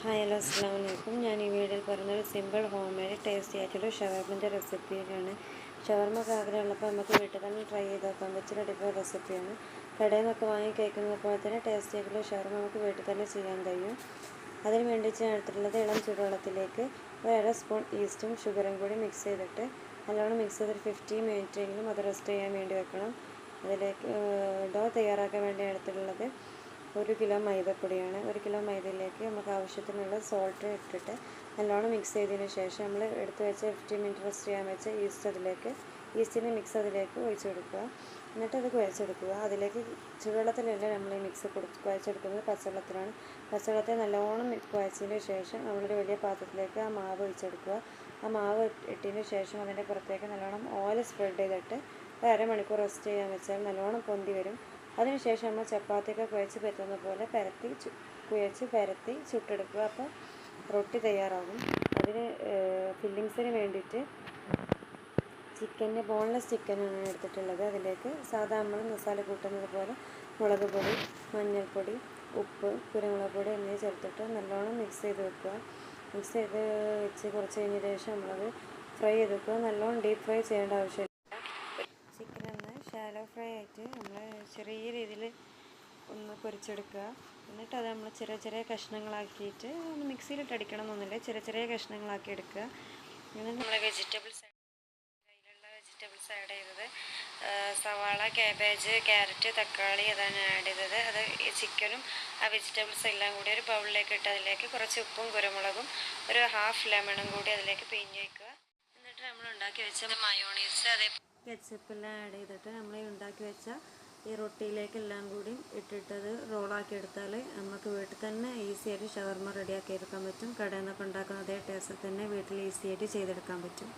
Hi hello അസ്സാം വലൈക്കും. ഞാൻ ഈ വീഡിയോയിൽ പറയുന്നത് സിമ്പിൾ ഹോം മെയ്ഡ് ടേസ്റ്റി ആയിട്ടുള്ള ഷവർമൻ്റെ റെസിപ്പിയാണ്. ഷവർമക്ക് ആഗ്രഹമുള്ളപ്പോൾ നമുക്ക് വീട്ടിൽ തന്നെ ട്രൈ ചെയ്ത് നോക്കാൻ പറ്റിയ അടിപൊളി റെസിപ്പിയാണ്. കടയിൽ നിന്നൊക്കെ വാങ്ങി കഴിക്കുന്നത് പോലെ തന്നെ ടേസ്റ്റി ആയിട്ടുള്ള ഷവർമ നമുക്ക് വീട്ടിൽ തന്നെ ചെയ്യാൻ കഴിയും. അതിന് വേണ്ടി ഞാൻ എടുത്തിട്ടുള്ളത് ഇളം ചൂടുവെള്ളത്തിലേക്ക് 1 സ്പൂൺ ഈസ്റ്റും ഷുഗറും കൂടി മിക്സ് ചെയ്തിട്ട് നല്ലോണം മിക്സ് ചെയ്തിട്ട് 15 മിനിറ്റെങ്കിലും അത് റെസ്റ്റ് ചെയ്യാൻ വേണ്ടി വെക്കണം. അതിലേക്ക് ഡോ തയ്യാറാക്കാൻ വേണ്ടി എടുത്തിട്ടുള്ളത് 1 കിലോ മൈദപ്പൊടിയാണ്. 1 കിലോ മൈദയിലേക്ക് നമുക്ക് ആവശ്യത്തിനുള്ള സോൾട്ട് ഇട്ടിട്ട് നല്ലോണം മിക്സ് ചെയ്തതിന് ശേഷം നമ്മൾ എടുത്ത് വെച്ച 15 മിനിറ്റ് റെസ്റ്റ് ചെയ്യാൻ വെച്ച ഈസ്റ്റിൻ്റെ മിക്സ് അതിലേക്ക് ഒഴിച്ച് കൊടുക്കുക. എന്നിട്ട് അത് കുഴച്ചെടുക്കുക. അതിലേക്ക് ചൂടുവെള്ളത്തിലല്ല നമ്മൾ ഈ മിക്സ് കുഴച്ചെടുക്കുന്നത്, പച്ചവെള്ളത്തിലാണ്. പച്ചവെള്ളത്തിൽ നല്ലോണം കുഴച്ചതിന് ശേഷം നമ്മളൊരു വലിയ പാത്രത്തിലേക്ക് ആ മാവ് ഒഴിച്ചെടുക്കുക. ആ മാവ് ഇട്ടതിന് ശേഷം അതിൻ്റെ പുറത്തേക്ക് നല്ലോണം ഓയിൽ സ്പ്രെഡ് ചെയ്തിട്ട് അരമണിക്കൂർ റെസ്റ്റ് ചെയ്യാൻ വെച്ചാൽ നല്ലോണം പൊന്തി വരും. അതിനുശേഷം നമ്മൾ ചപ്പാത്തിയൊക്കെ കുഴച്ച് പറ്റുന്ന പോലെ കുഴച്ച് പരത്തി ചുട്ടെടുക്കുക. അപ്പോൾ റൊട്ടി തയ്യാറാകും. അതിന് ഫില്ലിങ്സിന് വേണ്ടിയിട്ട് ബോൺലെസ് ചിക്കനാണ് എടുത്തിട്ടുള്ളത്. അതിലേക്ക് സാധാ നമ്മൾ മസാല കൂട്ടുന്നത് പോലെ മുളക് പൊടി, മഞ്ഞൾപ്പൊടി, ഉപ്പ്, കുരുമുളക് പൊടി എന്നിവ ചേർത്തിട്ട് നല്ലോണം മിക്സ് ചെയ്ത് വെക്കുക. മിക്സ് ചെയ്ത് വെച്ച് കുറച്ച് കഴിഞ്ഞ ശേഷം നമ്മളത് ഫ്രൈ ചെയ്ത് വെക്കുക. നല്ലോണം ഡീപ്പ് ഫ്രൈ ചെയ്യേണ്ട ആവശ്യമില്ല. ചിക്കൻ ഒന്ന് ഷാലോ ഫ്രൈ ആയിട്ട് നമ്മൾ ചെറിയ രീതിയിൽ ഒന്ന് പൊരിച്ചെടുക്കുക. എന്നിട്ട് അത് നമ്മൾ ചെറിയ ചെറിയ കഷ്ണങ്ങളാക്കിയിട്ട് ഒന്ന് മിക്സിയിലിട്ട് അടിക്കണം എന്നൊന്നുമില്ല, ചെറിയ ചെറിയ കഷ്ണങ്ങളാക്കി എടുക്കുക. എന്നിട്ട് നമ്മൾ കയ്യിലുള്ള വെജിറ്റബിൾസ് ആഡ് ചെയ്തത് സവാള, കാബേജ്, ക്യാരറ്റ്, തക്കാളി അതാണ് ആഡ് ചെയ്തത്. അത് ഈ ചിക്കനും ആ വെജിറ്റബിൾസ് എല്ലാം കൂടി ഒരു ബൗളിലേക്ക് ഇട്ട് അതിലേക്ക് കുറച്ച് ഉപ്പും കുരുമുളകും ഒരു ഹാഫ് ലെമണും കൂടി അതിലേക്ക് പിഴിഞ്ഞ് വയ്ക്കുക. എന്നിട്ട് നമ്മൾ ഉണ്ടാക്കി വെച്ച മയോണീസ് അതേ കെച്ചപ്പെല്ലാം ആഡ് ചെയ്തിട്ട് നമ്മൾ ഉണ്ടാക്കി വെച്ച ഈ റൊട്ടിയിലേക്കെല്ലാം കൂടി ഇട്ടിട്ടത് റോളാക്കി എടുത്താൽ നമുക്ക് വീട്ടിൽ തന്നെ ഈസി ആയിട്ട് ഷവർമ റെഡിയാക്കി എടുക്കാൻ പറ്റും. കടയിൽ നിന്നൊക്കെ ഉണ്ടാക്കുന്ന അതേ ടേസ്റ്റിൽ തന്നെ വീട്ടിൽ ഈസി ആയിട്ട് ചെയ്തെടുക്കാൻ പറ്റും.